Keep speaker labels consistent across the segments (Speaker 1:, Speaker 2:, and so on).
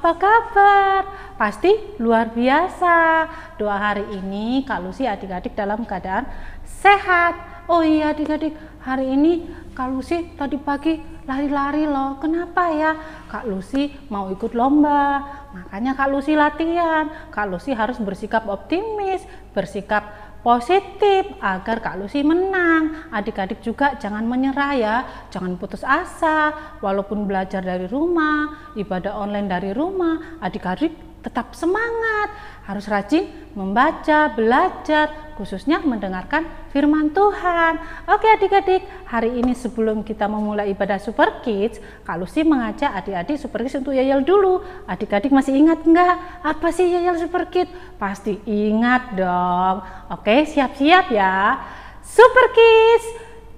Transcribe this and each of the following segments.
Speaker 1: Apa kabar? Pasti luar biasa. Doa hari ini Kak Lucy adik-adik dalam keadaan sehat. Oh iya adik-adik, hari ini Kak Lucy tadi pagi lari-lari loh. Kenapa ya? Kak Lucy mau ikut lomba. Makanya Kak Lucy latihan. Kak Lucy harus bersikap optimis, bersikap positif agar Kak Lucy menang. Adik-adik juga jangan menyerah ya, jangan putus asa. Walaupun belajar dari rumah, ibadah online dari rumah, adik-adik tetap semangat, harus rajin membaca, belajar, khususnya mendengarkan firman Tuhan. Oke adik-adik, hari ini sebelum kita memulai ibadah Super Kids, Kak Lucy mengajak adik-adik Super Kids untuk yayal dulu. Adik-adik masih ingat enggak apa sih yayal Super Kids? Pasti ingat dong. Oke, siap-siap ya. Super Kids,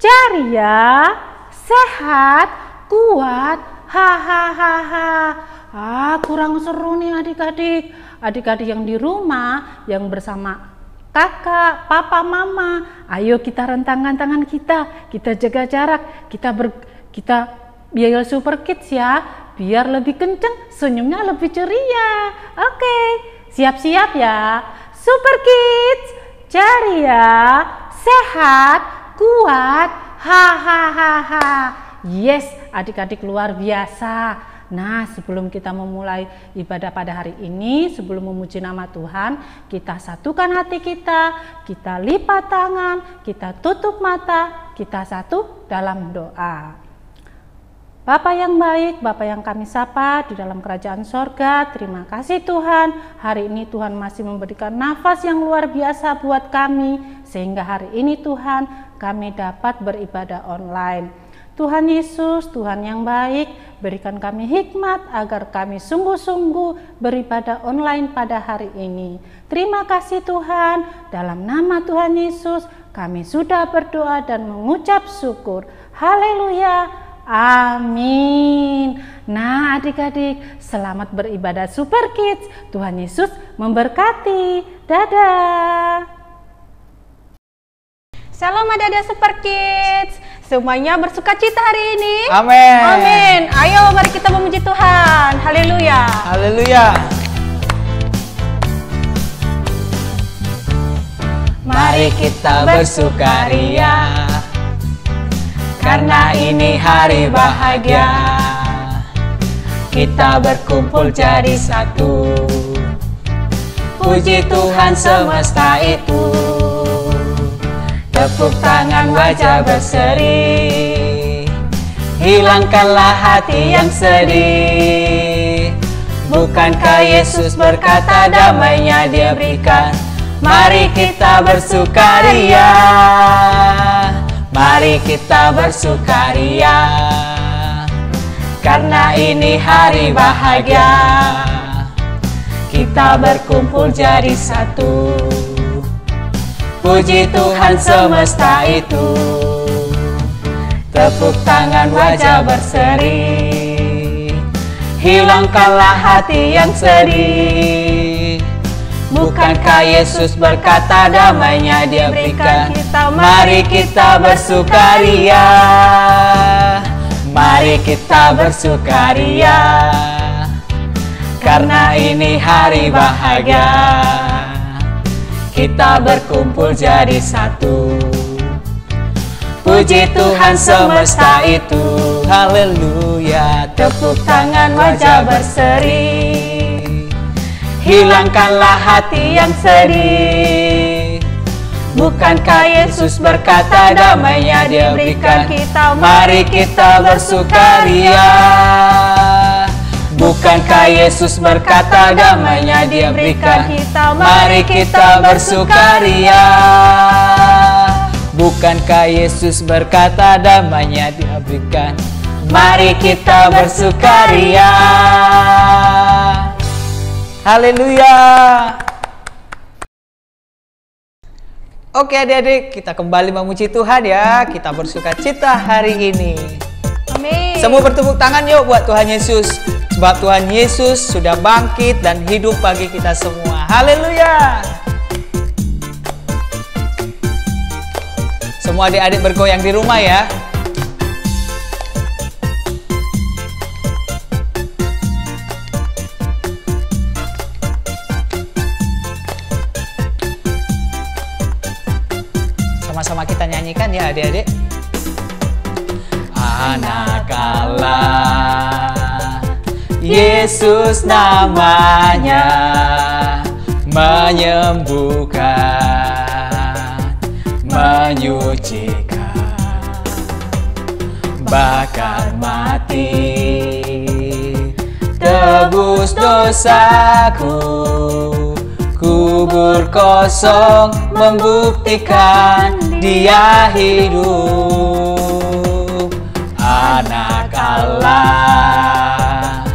Speaker 1: ceria, sehat, kuat, hahaha. Kurang seru nih adik-adik. Adik-adik yang di rumah, yang bersama kakak, papa, mama, ayo kita rentangkan tangan kita jaga jarak, kita yayal Super Kids ya, biar lebih kenceng, senyumnya lebih ceria. Oke, siap-siap ya. Super Kids, ceria, sehat, kuat, hahaha. Yes, adik-adik luar biasa. Nah, sebelum kita memulai ibadah pada hari ini, sebelum memuji nama Tuhan, kita satukan hati kita lipat tangan, kita tutup mata, kita satu dalam doa. Bapa yang baik, Bapa yang kami sapa di dalam kerajaan sorga, terima kasih Tuhan. Hari ini Tuhan masih memberikan nafas yang luar biasa buat kami, sehingga hari ini Tuhan kami dapat beribadah online. Tuhan Yesus, Tuhan yang baik, berikan kami hikmat agar kami sungguh-sungguh beribadah online pada hari ini. Terima kasih Tuhan, dalam nama Tuhan Yesus kami sudah berdoa dan mengucap syukur. Haleluya, amin. Nah adik-adik, selamat beribadah Super Kids. Tuhan Yesus memberkati. Dadah.
Speaker 2: Shalom adik-adik Super Kids, semuanya bersuka cita hari ini.
Speaker 3: Amin.
Speaker 2: Amin. Ayo mari kita memuji Tuhan. Haleluya.
Speaker 3: Haleluya. Mari kita bersukaria, karena ini hari bahagia. Kita berkumpul jadi satu, puji Tuhan semesta itu. Tepuk tangan, wajah berseri, hilangkanlah hati yang sedih. Bukankah Yesus berkata damainya Dia berikan? Mari kita bersukaria, mari kita bersukaria, karena ini hari bahagia. Kita berkumpul jadi satu, puji Tuhan semesta itu. Tepuk tangan, wajah berseri, hilangkanlah hati yang sedih. Bukankah Yesus berkata damainya Dia berikan? Mari kita bersukaria, mari kita bersukaria, karena ini hari bahagia. Kita berkumpul jadi satu, puji Tuhan semesta itu. Haleluya. Tepuk tangan, wajah berseri, hilangkanlah hati yang sedih. Bukankah Yesus berkata damainya Dia berikan? Mari kita bersukaria. Bukankah Yesus berkata damainya Dia berikan? Mari kita bersukaria. Bukankah Yesus berkata damainya Dia berikan? Mari kita bersukaria. Haleluya. Oke adik-adik, kita kembali memuji Tuhan ya. Kita bersuka cita hari ini.
Speaker 2: Amin.
Speaker 3: Semua bertepuk tangan yuk buat Tuhan Yesus. Sebab Tuhan Yesus sudah bangkit dan hidup bagi kita semua. Haleluya. Semua adik-adik bergoyang di rumah ya. nyanyikan ya adik-adik. Anak Allah, Yesus namanya, menyembuhkan, menyucikan, bahkan mati, tebus dosaku. Kubur kosong membuktikan Dia hidup. Anak Allah,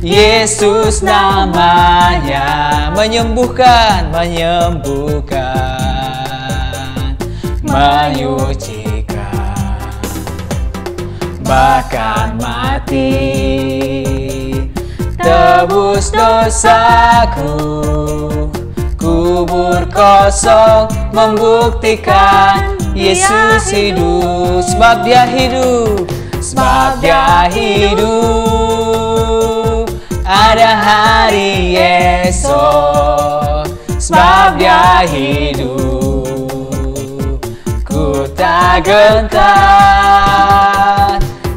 Speaker 3: Yesus namanya, menyembuhkan, menyembuhkan, menyucikan, bahkan mati, tebus dosaku. Kubur kosong membuktikan Yesus hidup. Sebab Dia hidup, sebab Dia hidup. Ada hari esok, sebab Dia hidup. Ku tak gentar,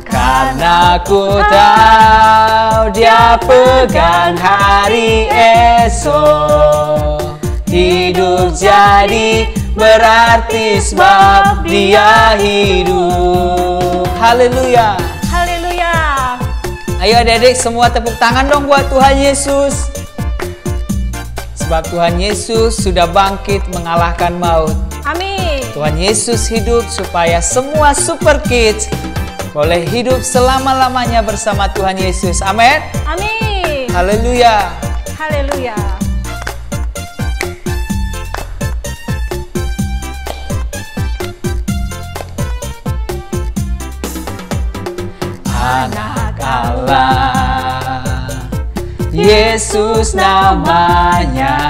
Speaker 3: karena ku tahu Dia pegang hari esok. Hidup jadi berarti sebab Dia hidup. Haleluya.
Speaker 2: Haleluya.
Speaker 3: Ayo adik-adik semua tepuk tangan dong buat Tuhan Yesus. Sebab Tuhan Yesus sudah bangkit mengalahkan maut.
Speaker 2: Amin.
Speaker 3: Tuhan Yesus hidup supaya semua Super Kids boleh hidup selama-lamanya bersama Tuhan Yesus. Amin.
Speaker 2: Amin.
Speaker 3: Haleluya.
Speaker 2: Haleluya.
Speaker 3: Anak Allah, Yesus namanya,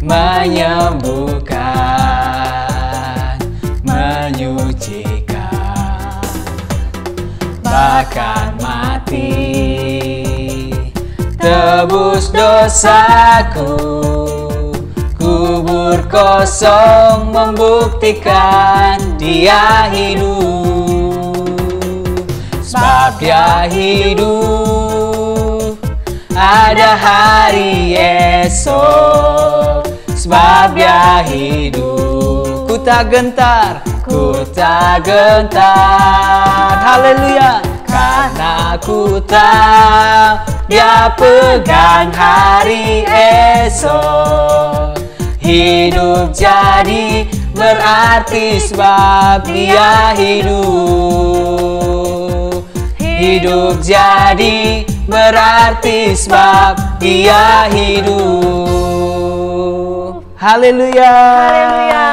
Speaker 3: menyembuhkan, menyucikan, bahkan mati, tebus dosaku. Kubur kosong membuktikan Dia hidup. Sebab Dia hidup, ada hari esok. Sebab Dia hidup, ku tak gentar, ku tak gentar. Haleluya. Karena ku tahu Dia pegang hari esok. Hidup jadi berarti sebab Dia hidup. Hidup jadi berarti sebab Dia hidup. Haleluya.
Speaker 2: Haleluya.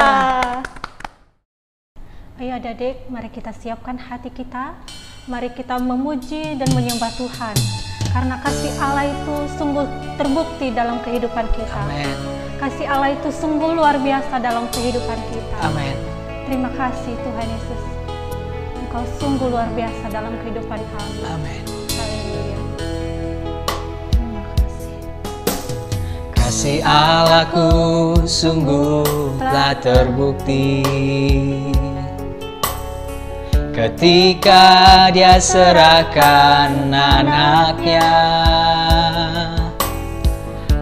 Speaker 2: Ayo adik-adik, mari kita siapkan hati kita. Mari kita memuji dan menyembah Tuhan. Karena kasih Allah itu sungguh terbukti dalam kehidupan kita.
Speaker 3: Amin.
Speaker 2: Kasih Allah itu sungguh luar biasa dalam kehidupan kita.
Speaker 3: Amin.
Speaker 2: Terima kasih Tuhan Yesus. Engkau sungguh luar biasa dalam kehidupan kami.
Speaker 3: Amin.
Speaker 2: Haleluya. Terima kasih.
Speaker 3: Kasih Allahku sungguh telah terbukti ketika Dia serahkan anaknya.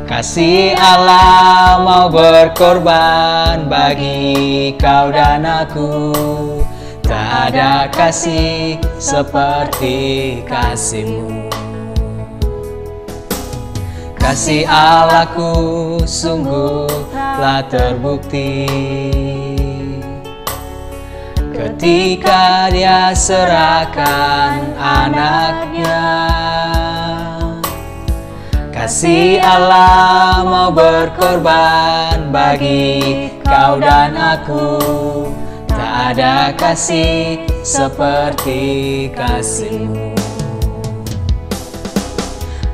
Speaker 3: Kasih Allah mau berkorban bagi kau dan aku. Tak ada kasih seperti kasih-Mu. Kasih Allahku sungguh telah terbukti ketika Dia serahkan anaknya. Kasih Allah mau berkorban bagi kau dan aku. Tak ada kasih seperti kasih-Mu.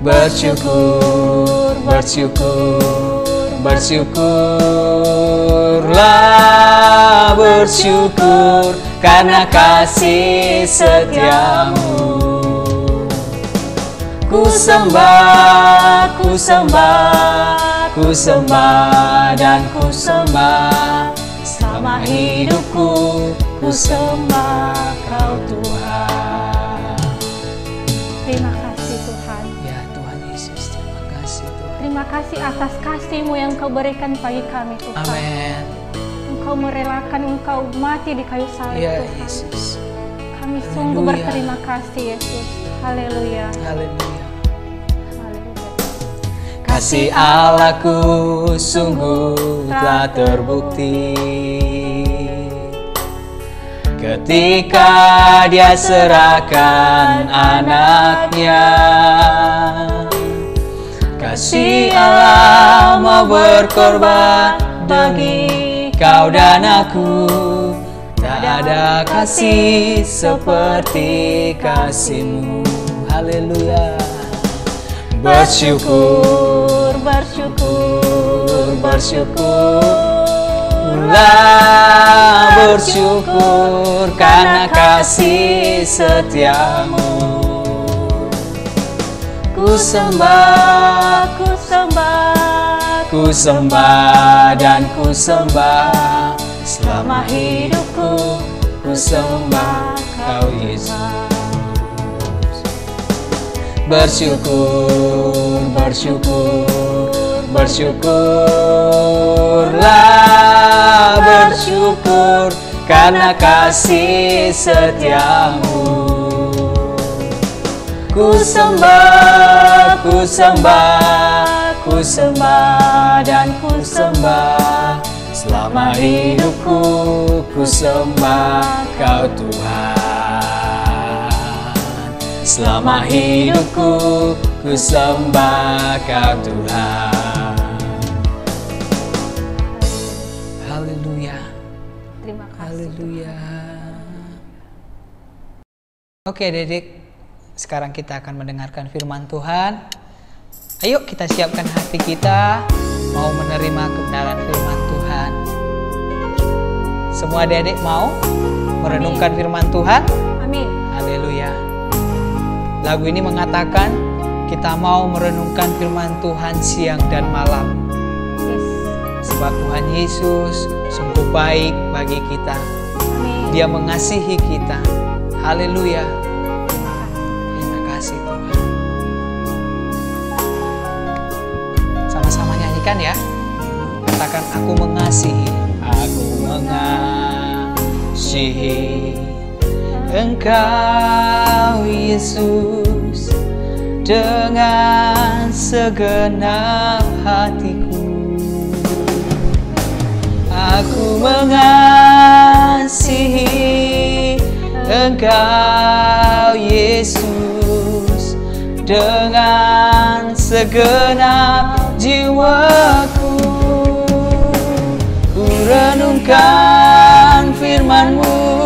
Speaker 3: Bersyukur, bersyukur, bersyukurlah, bersyukur karena kasih setia-Mu. Ku sembah, ku sembah, ku sembah dan ku sembah Selama hidupku ku sembah Kau Tuhan.
Speaker 2: Terima kasih Tuhan.
Speaker 3: Ya Tuhan Yesus, terima kasih Tuhan.
Speaker 2: Terima kasih atas kasih-Mu yang Kau berikan bagi kami Tuhan.
Speaker 3: Amin.
Speaker 2: Engkau merelakan Engkau mati di kayu salib
Speaker 3: Ya
Speaker 2: Tuhan.
Speaker 3: Yesus.
Speaker 2: Kami sungguh
Speaker 3: Haleluya.
Speaker 2: berterima kasih Yesus. Haleluya.
Speaker 3: Haleluya.
Speaker 2: Haleluya.
Speaker 3: Kasih Allahku sungguh telah terbukti ketika Dia serahkan anaknya. Kasih Allah mau berkorban bagi kau dan aku. Tak ada kasih seperti kasih-Mu. Haleluya. Bersyukur, bersyukur, bersyukurlah, bersyukur karena kasih setia-Mu. Ku sembah, ku sembah, ku sembah dan ku sembah. Selama hidupku ku sembah Kau Yesus. Bersyukur, bersyukur, bersyukurlah, bersyukur karena kasih setia-Mu. Ku sembah, ku sembah, ku sembah dan ku sembah. Selama hidupku ku sembah Kau Tuhan. Selama hidupku ku sembah Kau Tuhan. Haleluya.
Speaker 2: Terima kasih.
Speaker 3: Haleluya. Oke Dedek, sekarang kita akan mendengarkan firman Tuhan. Ayo kita siapkan hati kita mau menerima kebenaran firman Tuhan. Semua adik-adik mau merenungkan firman Tuhan?
Speaker 2: Amin.
Speaker 3: Haleluya. Lagu ini mengatakan kita mau merenungkan firman Tuhan siang dan malam.
Speaker 2: Yes.
Speaker 3: Sebab Tuhan Yesus sungguh baik bagi kita.
Speaker 2: Amin.
Speaker 3: Dia mengasihi kita. Haleluya. Terima kasih Tuhan. Sama-sama nyanyikan ya. Katakan aku mengasihi. Aku mengasihi Engkau Yesus dengan segenap hatiku. Aku mengasihi Engkau Yesus dengan segenap jiwaku. Ku renungkan firman-Mu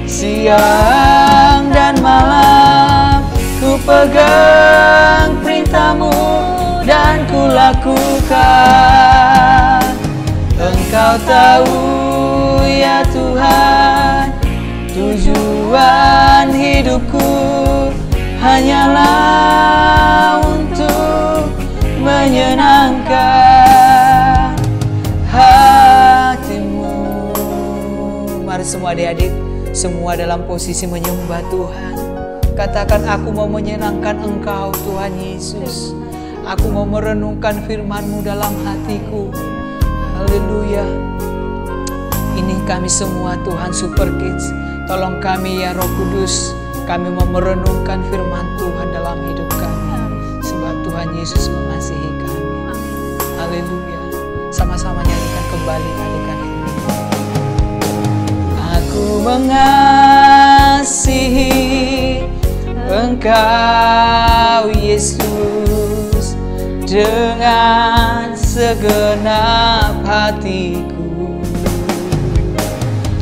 Speaker 3: siang dan malam. Ku pegang perintah-Mu dan ku lakukan. Engkau tahu ya Tuhan, tujuan hidupku hanyalah untuk menyenangkan hati-Mu. Mari semua adik-adik, semua dalam posisi menyembah Tuhan. Katakan aku mau menyenangkan Engkau Tuhan Yesus. Aku mau merenungkan firman-Mu dalam hatiku. Haleluya. Ini kami semua Tuhan Super Kids. Tolong kami ya Roh Kudus. Kami mau merenungkan firman Tuhan dalam hidup kami. Sebab Tuhan Yesus mengasihi kami. Haleluya. Sama-sama nyanyikan kembali adik-adik. Aku mengasihi Engkau Yesus dengan segenap hatiku.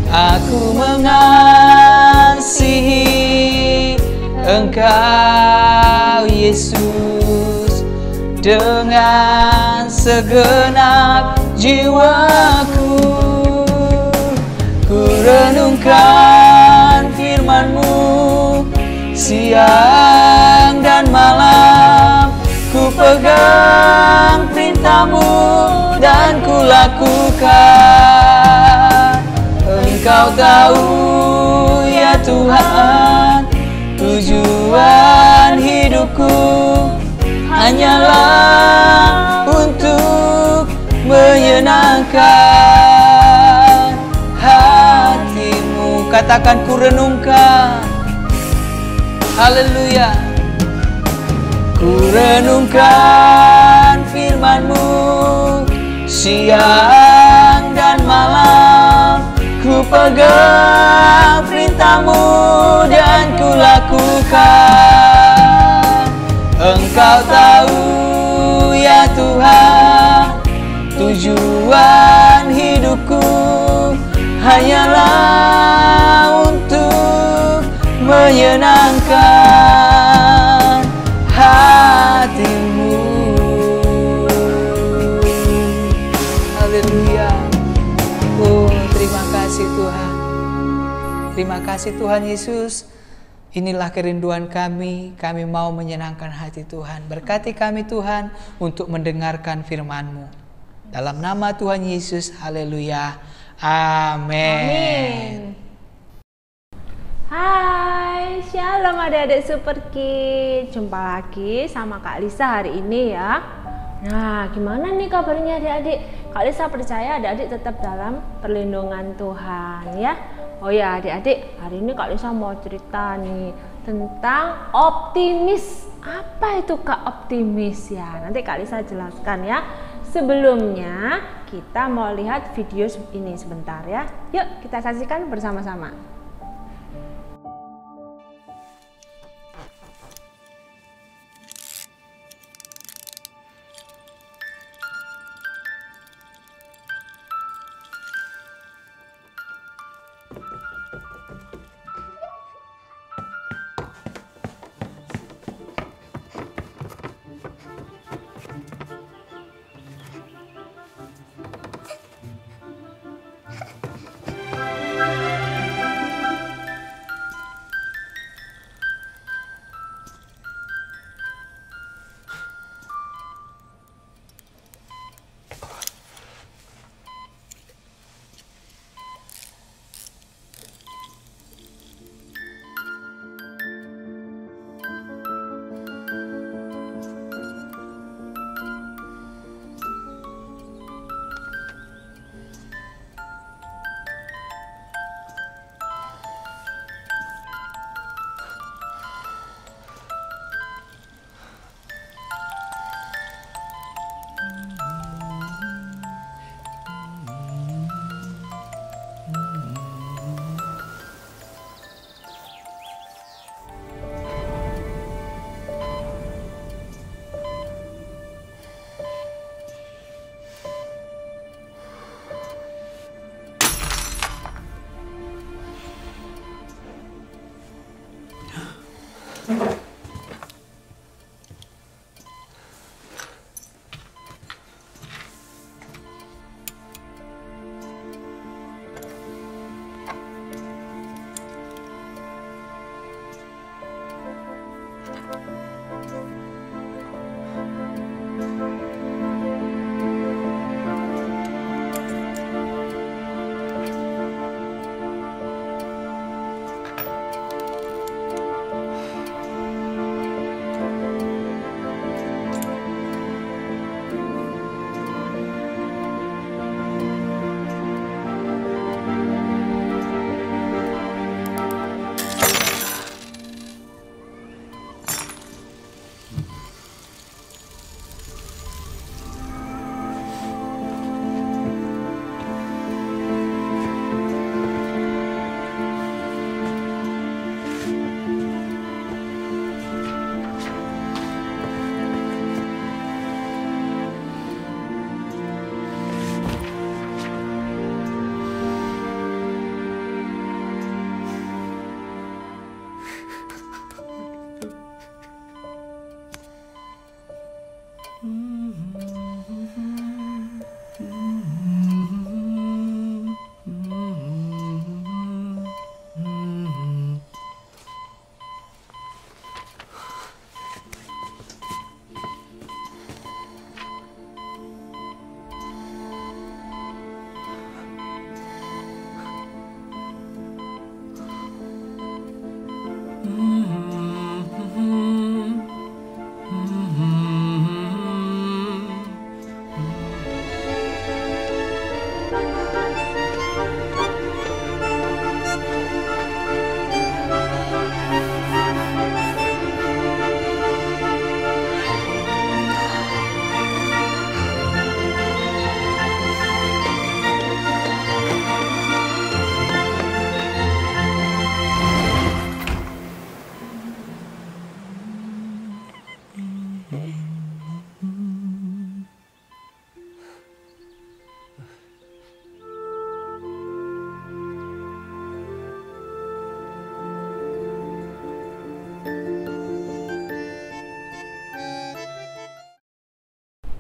Speaker 3: Aku mengasihi Engkau Yesus dengan segenap jiwaku. Ku renungkan firman-Mu siang dan malam. Ku pegang perintah-Mu dan ku lakukan. Engkau tahu ya Tuhan, tujuan hidupku hanyalah untuk menyenangkan hatimu. Katakan, ku renungkan. Haleluya. Ku renungkan firman-Mu siang dan malam. Ku pegang perintah-Mu dan ku lakukan. Engkau tahu ya Tuhan, tujuan hidupku hanyalah untuk menyenangkan hatimu. Haleluya. Oh, terima kasih Tuhan. Terima kasih Tuhan Yesus. Inilah kerinduan kami mau menyenangkan hati Tuhan. Berkati kami Tuhan untuk mendengarkan firman-Mu. Dalam nama Tuhan Yesus, haleluya. Amin.
Speaker 4: Hai, shalom adik-adik Super Kids. Jumpa lagi sama Kak Lisa hari ini ya. Nah, gimana nih kabarnya adik-adik? Kak Lisa percaya adik-adik tetap dalam perlindungan Tuhan ya. Oh ya adik-adik, hari ini Kak Lisa mau cerita nih tentang optimis. Apa itu Kak optimis ya? Nanti Kak Lisa jelaskan ya. Sebelumnya kita mau lihat video ini sebentar ya. Yuk kita saksikan bersama-sama.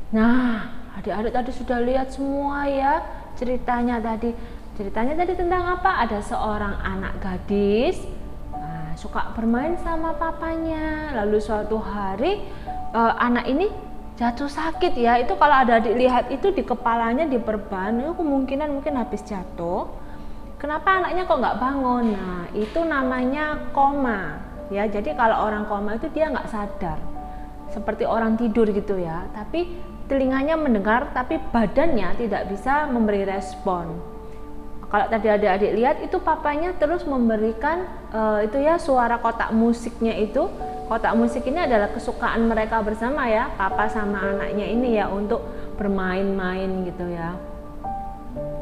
Speaker 4: Nah, adik-adik tadi sudah lihat semua ya ceritanya tadi. Ceritanya tadi tentang apa? Ada seorang anak gadis suka bermain sama papanya. Lalu suatu hari anak ini jatuh sakit ya. Itu kalau ada adik lihat itu di kepalanya diperban, itu kemungkinan mungkin habis jatuh. Kenapa anaknya kok nggak bangun? Nah, itu namanya koma ya. Jadi kalau orang koma itu dia nggak sadar, seperti orang tidur gitu ya. Tapi telinganya mendengar, tapi badannya tidak bisa memberi respon. Kalau tadi adik-adik lihat itu papanya terus memberikan itu ya suara kotak musiknya itu. Kotak musik ini adalah kesukaan mereka bersama ya, papa sama anaknya ini ya, untuk bermain-main gitu ya.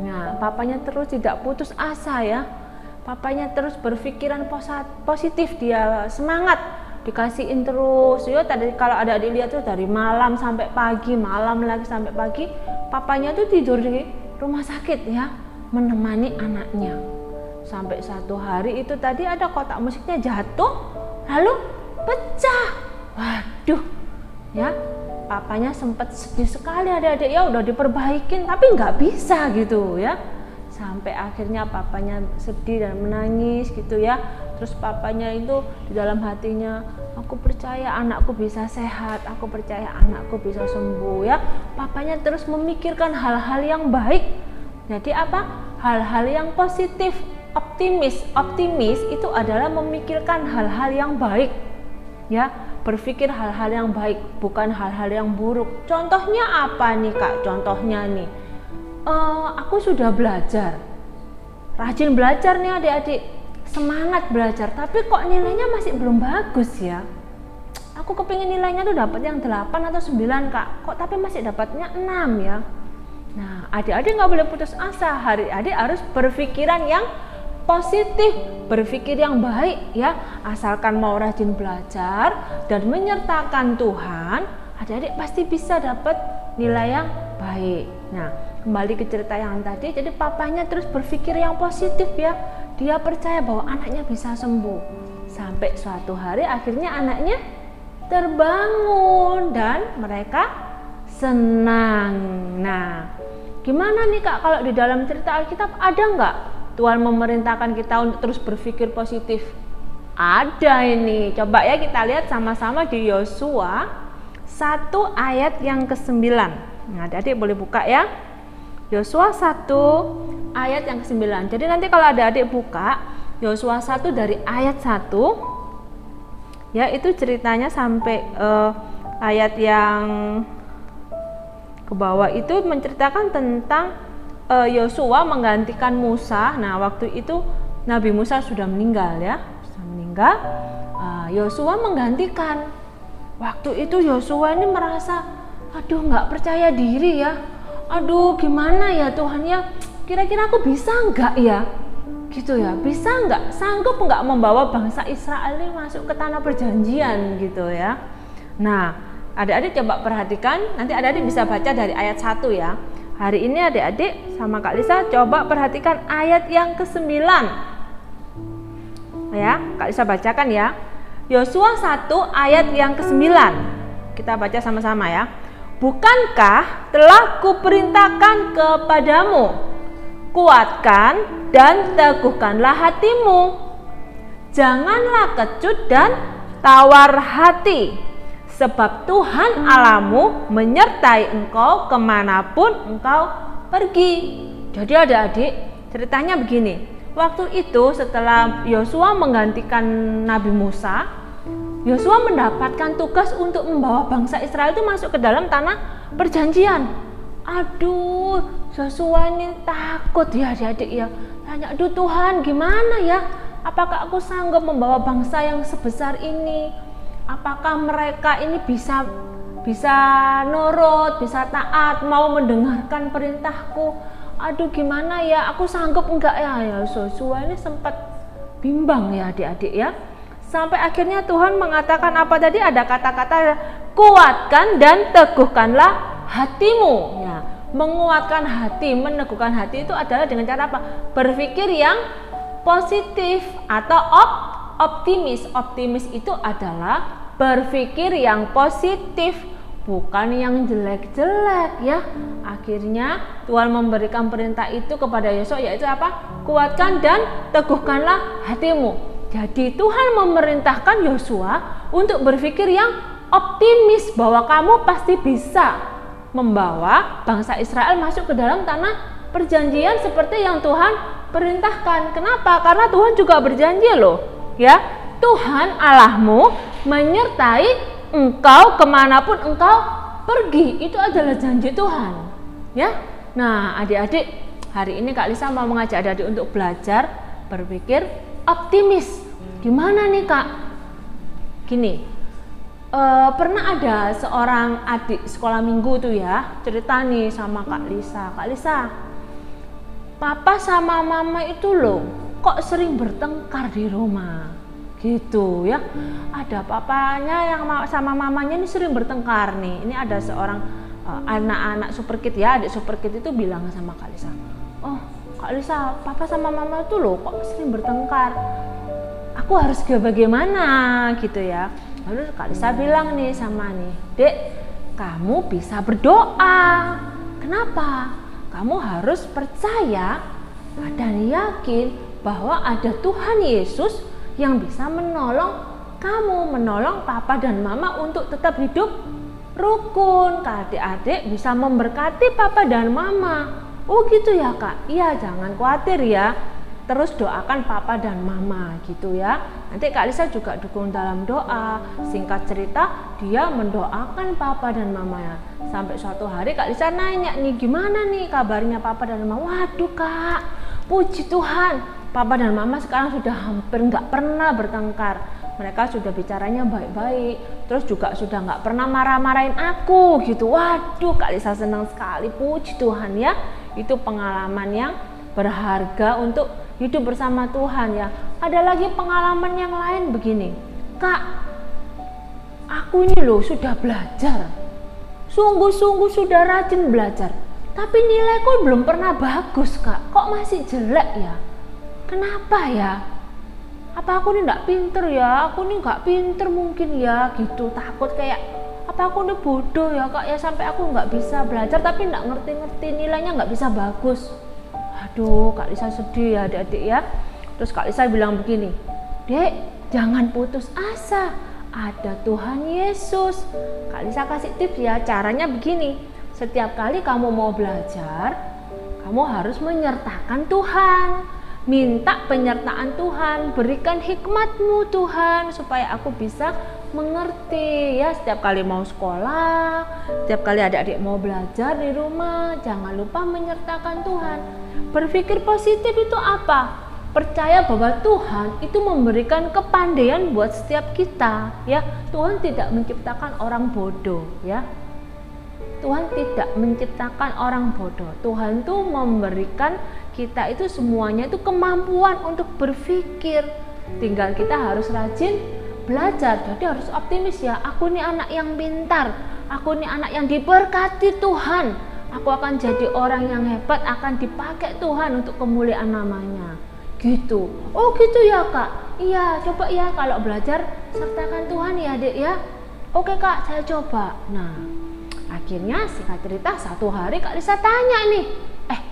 Speaker 4: Nah, papanya terus tidak putus asa ya. Papanya terus berpikiran positif, dia semangat, dikasihin terus ya. Tadi kalau ada adik lihat tuh dari malam sampai pagi, malam lagi sampai pagi, papanya tuh tidur di rumah sakit ya, menemani anaknya. Sampai suatu hari itu tadi ada kotak musiknya jatuh, lalu pecah. Waduh ya, papanya sempat sedih sekali adik-adik ya, udah diperbaikin tapi nggak bisa gitu ya. Sampai akhirnya papanya sedih dan menangis gitu ya. Terus papanya itu di dalam hatinya, aku percaya anakku bisa sehat, aku percaya anakku bisa sembuh ya. Papanya terus memikirkan hal-hal yang baik. Jadi apa? Hal-hal yang positif, optimis itu adalah memikirkan hal-hal yang baik ya, berpikir hal-hal yang baik, bukan hal-hal yang buruk. Contohnya apa nih Kak? Contohnya nih, aku sudah belajar, rajin belajar nih adik-adik, semangat belajar, tapi kok nilainya masih belum bagus ya. Aku kepingin nilainya tuh dapat yang 8 atau 9 Kak, kok tapi masih dapatnya 6 ya. Nah, adik-adik nggak boleh putus asa, adik harus berpikiran yang positif, berpikir yang baik ya. Asalkan mau rajin belajar dan menyertakan Tuhan, adik-adik pasti bisa dapat nilai yang baik. Nah, kembali ke cerita yang tadi, jadi papanya terus berpikir yang positif ya. Dia percaya bahwa anaknya bisa sembuh. Sampai suatu hari akhirnya anaknya terbangun dan mereka senang. Nah, gimana nih Kak kalau di dalam cerita Alkitab ada nggak Tuhan memerintahkan kita untuk terus berpikir positif? Ada ini. Coba ya kita lihat sama-sama di Yosua 1 ayat yang ke-9. Nah, adik-adik boleh buka ya. Yosua 1 ayat yang ke-9. Jadi nanti kalau ada adik buka Yosua 1 dari ayat 1 ya, itu ceritanya sampai ayat yang ke bawah itu menceritakan tentang Yosua menggantikan Musa. Nah, waktu itu Nabi Musa sudah meninggal ya, Yosua menggantikan. Waktu itu Yosua ini merasa, aduh nggak percaya diri ya, aduh gimana ya Tuhan ya, kira-kira aku bisa nggak ya, gitu ya, bisa nggak, sanggup nggak membawa bangsa Israel ini masuk ke tanah perjanjian gitu ya. Nah, adik-adik coba perhatikan, nanti adik-adik bisa baca dari ayat 1 ya. Hari ini adik-adik sama Kak Lisa coba perhatikan ayat yang ke-9 ya, Kak Lisa bacakan ya. Yosua 1 ayat yang ke-9, kita baca sama-sama ya. Bukankah telah kuperintahkan kepadamu, kuatkan dan teguhkanlah hatimu, janganlah kecut dan tawar hati, sebab Tuhan Allahmu menyertai engkau kemanapun engkau pergi. Jadi adik-adik, ceritanya begini. Waktu itu setelah Yosua menggantikan Nabi Musa, Yosua mendapatkan tugas untuk membawa bangsa Israel itu masuk ke dalam tanah perjanjian. Aduh, Yosua ini takut ya adik-adik ya. Tanya, aduh Tuhan gimana ya? Apakah aku sanggup membawa bangsa yang sebesar ini? Apakah mereka ini bisa nurut, bisa taat, mau mendengarkan perintahku? Aduh gimana ya, aku sanggup enggak ya? Yosua ini sempat bimbang ya adik-adik ya. Sampai akhirnya Tuhan mengatakan apa tadi? Ada kata-kata kuatkan dan teguhkanlah hatimu ya. Menguatkan hati, meneguhkan hati itu adalah dengan cara apa? Berpikir yang positif atau optimis. Optimis itu adalah berpikir yang positif, bukan yang jelek-jelek ya. Akhirnya Tuhan memberikan perintah itu kepada Yosua, yaitu apa? Kuatkan dan teguhkanlah hatimu. Jadi Tuhan memerintahkan Yosua untuk berpikir yang optimis bahwa kamu pasti bisa membawa bangsa Israel masuk ke dalam tanah perjanjian seperti yang Tuhan perintahkan. Kenapa? Karena Tuhan juga berjanji loh ya, Tuhan Allahmu menyertai engkau kemanapun engkau pergi. Itu adalah janji Tuhan ya. Nah adik-adik, hari ini Kak Lisa mau mengajak adik-adik untuk belajar berpikir optimis. Gimana nih Kak? Gini, pernah ada seorang adik sekolah minggu tuh ya, cerita nih sama Kak Lisa. Kak Lisa, papa sama mama itu loh kok sering bertengkar di rumah gitu ya. Ada papanya yang sama mamanya ini sering bertengkar nih. Ini ada seorang anak-anak super kid ya, adik super kid itu bilang sama Kak Lisa, oh Kak Lisa, papa sama mama itu loh kok sering bertengkar, aku harus bagaimana gitu ya. Lalu Kak Lisa bilang nih sama nih, Dek, kamu bisa berdoa. Kenapa? Kamu harus percaya dan yakin bahwa ada Tuhan Yesus yang bisa menolong kamu, menolong papa dan mama untuk tetap hidup rukun. Adik-adik bisa memberkati papa dan mama. Oh gitu ya Kak? Iya, jangan khawatir ya. Terus doakan papa dan mama gitu ya. Nanti Kak Lisa juga dukung dalam doa. Singkat cerita, dia mendoakan papa dan mamanya. Sampai suatu hari Kak Lisa nanya nih, gimana nih kabarnya papa dan mama? Waduh Kak, puji Tuhan, papa dan mama sekarang sudah hampir nggak pernah bertengkar. Mereka sudah bicaranya baik-baik, terus juga sudah nggak pernah marah-marahin aku gitu. Waduh, Kak Lisa senang sekali, puji Tuhan ya. Itu pengalaman yang berharga untuk hidup bersama Tuhan ya. Ada lagi pengalaman yang lain begini, Kak, aku ini loh sudah belajar, sungguh-sungguh sudah rajin belajar, tapi nilaiku belum pernah bagus Kak, kok masih jelek ya? Kenapa ya? Apa aku ini nggak pinter ya? Aku ini nggak pinter mungkin ya gitu, takut kayak apa aku ini bodoh ya Kak ya, sampai aku nggak bisa belajar tapi nggak ngerti-ngerti, nilainya nggak bisa bagus. Aduh, Kak Lisa sedih ya adik-adik ya. Terus Kak Lisa bilang begini, Dek, jangan putus asa, ada Tuhan Yesus. Kak Lisa kasih tips ya, caranya begini, setiap kali kamu mau belajar, kamu harus menyertakan Tuhan. Minta penyertaan Tuhan, berikan hikmat-Mu Tuhan supaya aku bisa mengerti ya. Setiap kali mau sekolah, setiap kali adik-adik mau belajar di rumah, jangan lupa menyertakan Tuhan. Berpikir positif itu apa? Percaya bahwa Tuhan itu memberikan kepandaian buat setiap kita ya. Tuhan tidak menciptakan orang bodoh ya. Tuhan tidak menciptakan orang bodoh. Tuhan tuh memberikan kita itu semuanya itu kemampuan untuk berpikir. Tinggal kita harus rajin belajar. Jadi harus optimis ya. Aku nih anak yang pintar. Aku nih anak yang diberkati Tuhan. Aku akan jadi orang yang hebat, akan dipakai Tuhan untuk kemuliaan namanya. Gitu. Oh gitu ya Kak. Iya, coba ya kalau belajar sertakan Tuhan ya Dek ya. Oke Kak, saya coba. Nah, akhirnya singkat cerita satu hari Kak Lisa tanya nih,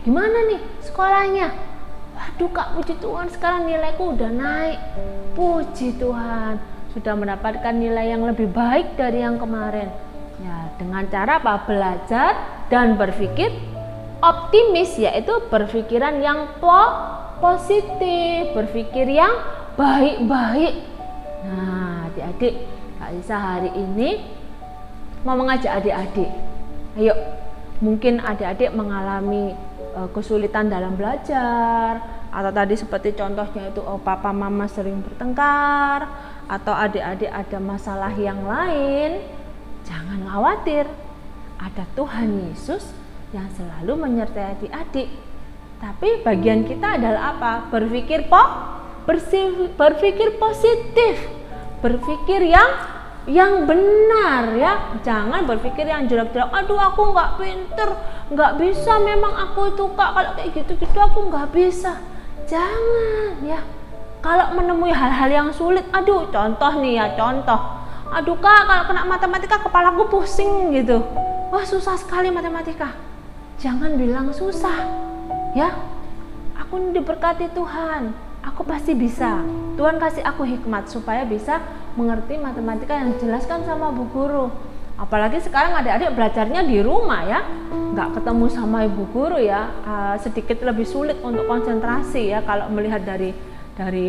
Speaker 4: gimana nih sekolahnya? Waduh Kak, puji Tuhan sekarang nilaiku udah naik. Puji Tuhan, sudah mendapatkan nilai yang lebih baik dari yang kemarin. Ya, dengan cara apa? Belajar dan berpikir optimis, yaitu berpikiran yang positif, berpikir yang baik-baik. Nah, adik-adik, Kak Lisa hari ini mau mengajak adik-adik. Ayo, mungkin adik-adik mengalami kesulitan dalam belajar, atau tadi seperti contohnya itu papa mama sering bertengkar, atau adik-adik ada masalah yang lain. Jangan khawatir, ada Tuhan Yesus yang selalu menyertai adik-adik. Tapi bagian kita adalah apa? Berpikir positif, berpikir yang benar ya. Jangan berpikir yang jelek-jelek. Aduh, aku nggak pinter, nggak bisa. Memang aku itu Kak, kalau kayak gitu-gitu aku nggak bisa. Jangan ya. Kalau menemui hal-hal yang sulit, aduh, contoh nih ya, contoh. aduh Kak, kalau kena matematika kepalaku pusing gitu. Wah, susah sekali matematika. Jangan bilang susah, ya. Aku diberkati Tuhan, aku pasti bisa. Tuhan kasih aku hikmat supaya bisa mengerti matematika yang dijelaskan sama Bu Guru. Apalagi sekarang adik-adik belajarnya di rumah ya, nggak ketemu sama ibu guru ya, sedikit lebih sulit untuk konsentrasi ya kalau melihat dari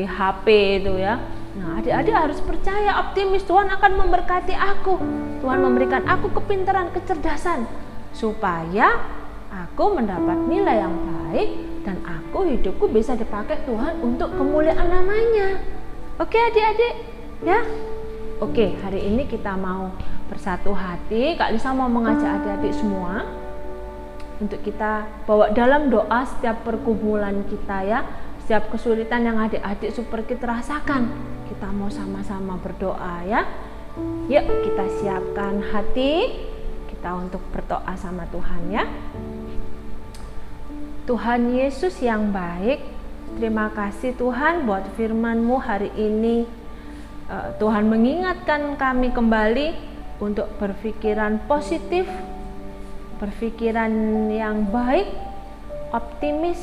Speaker 4: HP itu ya. Nah, adik-adik harus percaya, optimis, Tuhan akan memberkati aku. Tuhan memberikan aku kepintaran, kecerdasan supaya aku mendapat nilai yang baik dan hidupku bisa dipakai Tuhan untuk kemuliaan namanya. Oke adik-adik ya. Oke, hari ini kita mau bersatu hati. Kak Lisa mau mengajak adik-adik semua untuk kita bawa dalam doa setiap pergumulan kita ya, setiap kesulitan yang adik-adik super kita rasakan. Kita mau sama-sama berdoa ya. Yuk kita siapkan hati kita untuk berdoa sama Tuhan ya. Tuhan Yesus yang baik, terima kasih Tuhan buat firman-Mu hari ini. Tuhan mengingatkan kami kembali untuk berpikiran positif, berpikiran yang baik, optimis,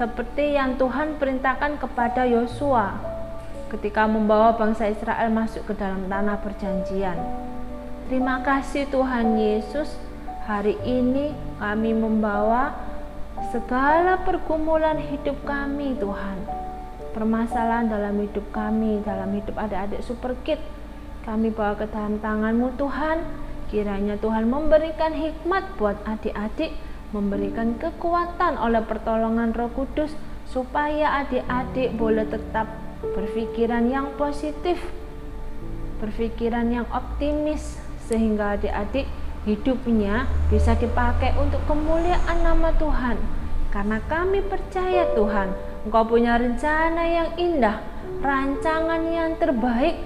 Speaker 4: seperti yang Tuhan perintahkan kepada Yosua ketika membawa bangsa Israel masuk ke dalam tanah perjanjian. Terima kasih Tuhan Yesus, hari ini kami membawa segala pergumulan hidup kami Tuhan, permasalahan dalam hidup kami, dalam hidup adik-adik Super Kids, kami bawa ke dalam tangan-Mu Tuhan. Kiranya Tuhan memberikan hikmat buat adik-adik, memberikan kekuatan oleh pertolongan Roh Kudus, supaya adik-adik boleh tetap berpikiran yang positif, berpikiran yang optimis, sehingga adik-adik hidupnya bisa dipakai untuk kemuliaan nama Tuhan. Karena kami percaya Tuhan, Engkau punya rencana yang indah, rancangan yang terbaik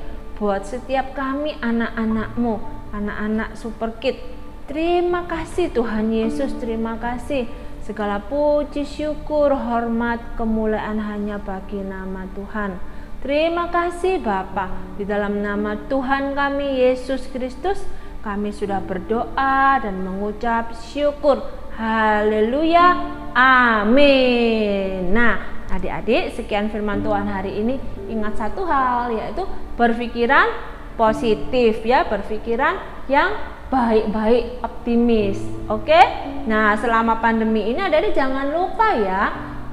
Speaker 4: buat setiap kami anak-anak-Mu, anak-anak Super Kids. Terima kasih Tuhan Yesus, terima kasih. Segala puji, syukur, hormat, kemuliaan hanya bagi nama Tuhan. Terima kasih Bapa, di dalam nama Tuhan kami Yesus Kristus, kami sudah berdoa dan mengucap syukur. Haleluya, amin. Nah, adik-adik, sekian firman Tuhan hari ini. Ingat satu hal, yaitu berpikiran positif ya, berpikiran yang baik-baik, optimis. Oke? Nah, selama pandemi ini adik-adik jangan lupa ya,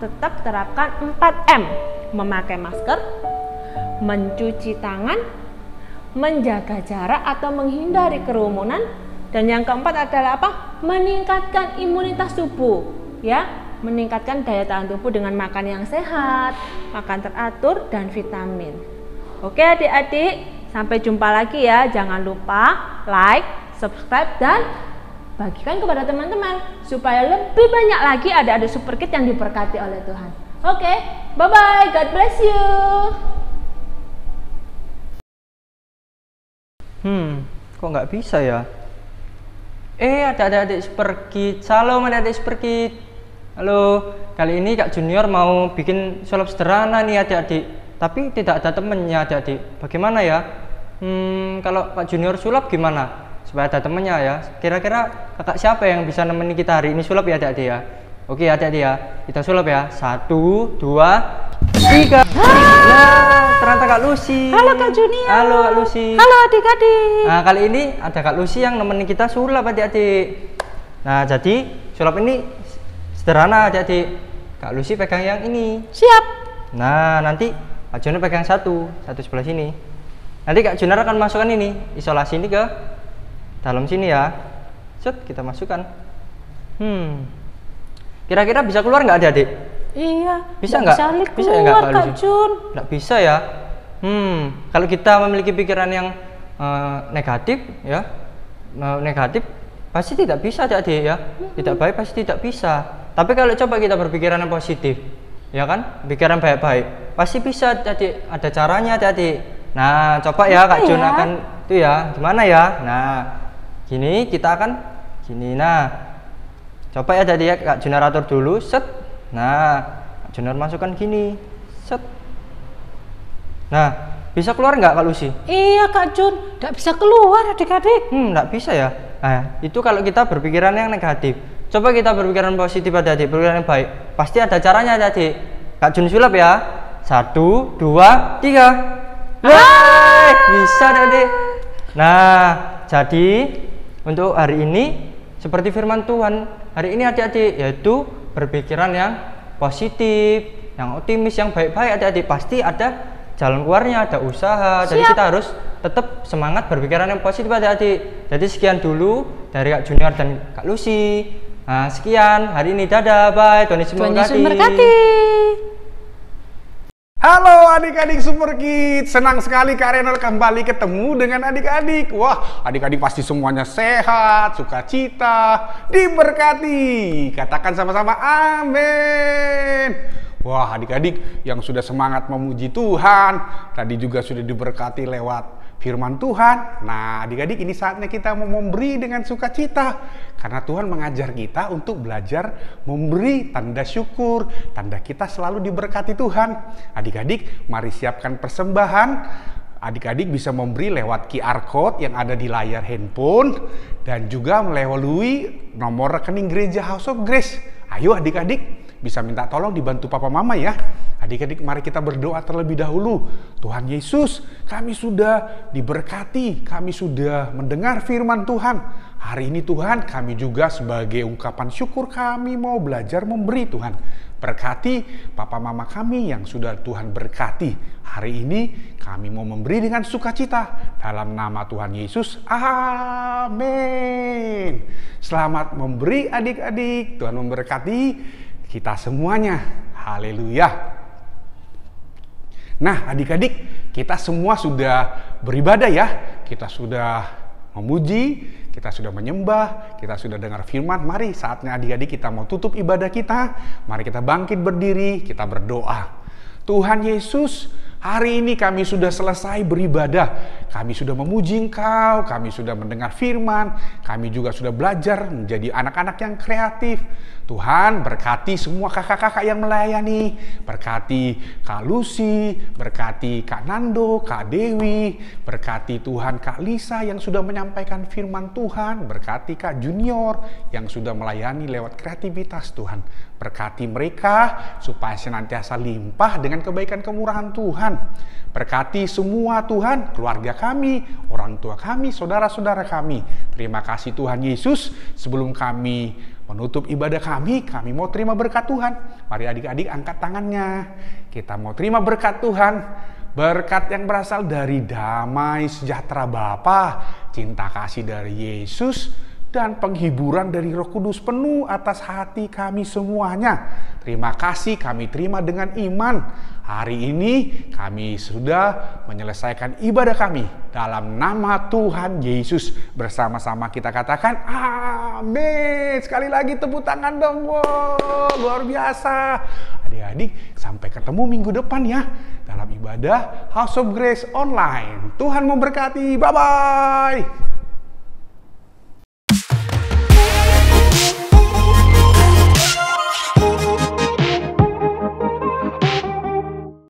Speaker 4: tetap terapkan 4M. Memakai masker, mencuci tangan, menjaga jarak atau menghindari kerumunan, dan yang keempat adalah apa? Meningkatkan imunitas tubuh ya, meningkatkan daya tahan tubuh dengan makan yang sehat, makan teratur, dan vitamin. Oke adik-adik, sampai jumpa lagi ya. Jangan lupa like, subscribe, dan bagikan kepada teman-teman supaya lebih banyak lagi adik-adik Super Kids yang diberkati oleh Tuhan. Oke, bye-bye, God bless you.
Speaker 5: Kok nggak bisa ya? Ada adik-adik Super Kids. Halo adik-adik Super Kids. Halo, kali ini Kak Junior mau bikin sulap sederhana nih adik-adik, tapi tidak ada temennya adik-adik. Bagaimana ya? Kalau Kak Junior sulap gimana? Supaya ada temennya ya. Kira-kira kakak siapa yang bisa nemenin kita hari ini sulap ya adik-adik ya? Oke adik-adik ya, kita sulap ya. 1, 2, 3. Nah, ternyata Kak Lucy.
Speaker 1: Halo Kak Junior.
Speaker 5: Halo Kak Lucy.
Speaker 1: Halo adik-adik.
Speaker 5: Nah, kali ini ada Kak Lucy yang nemenin kita sulap adik-adik. Nah, jadi sulap ini sederhana adik-adik. Kak Lucy pegang yang ini.
Speaker 1: Siap.
Speaker 5: Nah, nanti Kak Junior pegang satu sebelah sini. Nanti Kak Junior akan masukkan ini, isolasi ini ke dalam sini ya. Set, kita masukkan. Kira-kira bisa keluar nggak adik-adik?
Speaker 1: Iya.
Speaker 5: Bisa nggak?
Speaker 1: Bisa ya nggak Kak Jun?
Speaker 5: Nggak bisa ya. Kalau kita memiliki pikiran yang negatif ya, negatif pasti tidak bisa adik-adik ya. Tidak baik pasti tidak bisa. Tapi kalau coba kita berpikiran yang positif, ya kan, pikiran baik-baik, pasti bisa adik-adik. Ada caranya adik-adik. Nah, coba ya Kak Jun akan itu ya. Gimana ya? Nah, gini kita akan gini. Nah, coba ya adik-adik ya, Kak Jun atur dulu. Set. Nah, Kak Junior masukkan gini. Set. Nah, Bisa keluar nggak Kak Lucy?
Speaker 1: Iya Kak Jun, nggak bisa keluar adik-adik.
Speaker 5: Nggak bisa ya. Nah, itu kalau kita berpikiran yang negatif. Coba kita berpikiran positif adik-adik, berpikiran yang baik. Pasti ada caranya adik-adik. Kak Jun sulap ya. 1, 2, 3. Wah, bisa adik-adik. Nah, jadi untuk hari ini seperti firman Tuhan hari ini adik-adik, yaitu berpikiran yang positif, yang optimis, yang baik-baik adik-adik. Pasti ada jalan keluarnya, ada usaha. Jadi kita harus tetap semangat berpikiran yang positif adik-adik. Jadi sekian dulu dari Kak Junior dan Kak Lucy. Nah, sekian hari ini, dadah, bye. Tuhan Yesus memberkati.
Speaker 6: Halo adik-adik Super Kids, senang sekali Kak Renal kembali ketemu dengan adik-adik. Wah, adik-adik pasti semuanya sehat, sukacita, diberkati. Katakan sama-sama amin. Wah, adik-adik yang sudah semangat memuji Tuhan, tadi juga sudah diberkati lewat firman Tuhan. Nah, adik-adik ini saatnya kita mau memberi dengan sukacita. Karena Tuhan mengajar kita untuk belajar memberi tanda syukur, tanda kita selalu diberkati Tuhan. Adik-adik, mari siapkan persembahan. Adik-adik bisa memberi lewat QR Code yang ada di layar handphone dan juga melalui nomor rekening gereja House of Grace. Ayo adik-adik, bisa minta tolong dibantu papa mama ya. Adik-adik mari kita berdoa terlebih dahulu. Tuhan Yesus, kami sudah diberkati, kami sudah mendengar firman Tuhan. Hari ini Tuhan, kami juga sebagai ungkapan syukur kami mau belajar memberi Tuhan. Berkati papa mama kami yang sudah Tuhan berkati. Hari ini kami mau memberi dengan sukacita dalam nama Tuhan Yesus. Amin. Selamat memberi adik-adik. Tuhan memberkati kita semuanya. Haleluya. Nah, adik-adik, kita semua sudah beribadah ya. Kita sudah memuji, kita sudah menyembah, kita sudah dengar firman. Mari saatnya adik-adik kita mau tutup ibadah kita. Mari kita bangkit berdiri, kita berdoa. Tuhan Yesus, hari ini kami sudah selesai beribadah. Kami sudah memuji Engkau, kami sudah mendengar firman, kami juga sudah belajar menjadi anak-anak yang kreatif. Tuhan berkati semua kakak-kakak yang melayani, berkati Kak Lucy, berkati Kak Nando, Kak Dewi, berkati Tuhan Kak Lisa yang sudah menyampaikan firman Tuhan, berkati Kak Junior yang sudah melayani lewat kreativitas Tuhan. Berkati mereka supaya senantiasa limpah dengan kebaikan kemurahan Tuhan. Berkati semua Tuhan, keluarga kami, orang tua kami, saudara-saudara kami. Terima kasih Tuhan Yesus. Sebelum kami menutup ibadah kami mau terima berkat Tuhan. Mari adik-adik angkat tangannya. Kita mau terima berkat Tuhan. Berkat yang berasal dari damai sejahtera Bapa, cinta kasih dari Yesus, dan penghiburan dari Roh Kudus penuh atas hati kami semuanya. Terima kasih kami terima dengan iman. Hari ini kami sudah menyelesaikan ibadah kami dalam nama Tuhan Yesus. Bersama-sama kita katakan amin. Sekali lagi tepuk tangan dong. Wow, luar biasa. Adik-adik, sampai ketemu minggu depan ya dalam ibadah House of Grace online. Tuhan memberkati. Bye-bye.